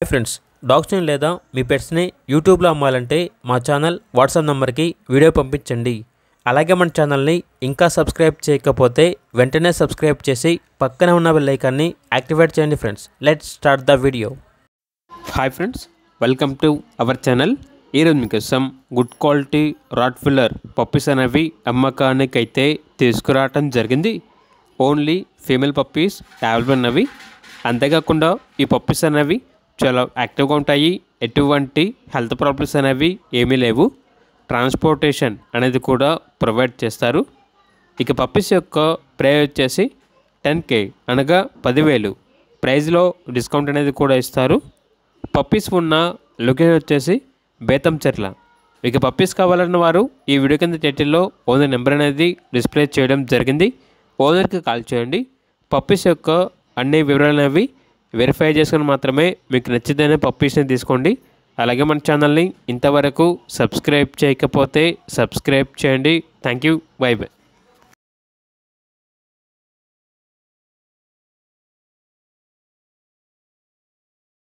Friends, డాగ్స్ని లేదా మీ పెట్స్ని యూట్యూబ్లో అమ్మాలంటే మా ఛానల్ వాట్సాప్ నెంబర్కి వీడియో పంపించండి. అలాగే మన ఛానల్ని ఇంకా సబ్స్క్రైబ్ చేయకపోతే వెంటనే సబ్స్క్రైబ్ చేసి పక్కన ఉన్న బెల్ ఐకాన్ని యాక్టివేట్ చేయండి. Friends, let's start the video. Hi friends, welcome to our channel. ఈరోజు మీకోసం గుడ్ క్వాలిటీ రాట్వీలర్ పప్పీస్ అనేవి అమ్మకానికి అయితే తీసుకురావటం జరిగింది. ఓన్లీ ఫీమేల్ పప్పీస్ అవైలబుల్ ఉన్నవి. అంతేకాకుండా ఈ పప్పీస్ అనేవి చాలా యాక్టివ్గా ఉంటాయి. ఎటువంటి హెల్త్ ప్రాబ్లమ్స్ అనేవి ఏమీ లేవు. ట్రాన్స్పోర్టేషన్ అనేది కూడా ప్రొవైడ్ చేస్తారు. ఇక పప్పీస్ యొక్క ప్రైస్ వచ్చేసి 10K అనగా 10,000 ప్రైస్లో డిస్కౌంట్ అనేది కూడా ఇస్తారు. పప్పీస్ ఉన్న లొకేషన్ వచ్చేసి బేతంచెర్ల. ఇక పప్పీస్ కావాలన్న వారు ఈ వీడియో కింద టైటిల్లో ఓనర్ నెంబర్ అనేది డిస్ప్లే చేయడం జరిగింది. ఓనర్కి కాల్ చేయండి. పప్పీస్ యొక్క అన్ని వివరాలు అనేవి వెరిఫై చేసుకొని మాత్రమే మీకు నచ్చితేనే పప్పీస్ని తీసుకోండి. అలాగే మన ఛానల్ని ఇంతవరకు సబ్స్క్రైబ్ చేయకపోతే సబ్స్క్రైబ్ చేయండి. Thank you. By by.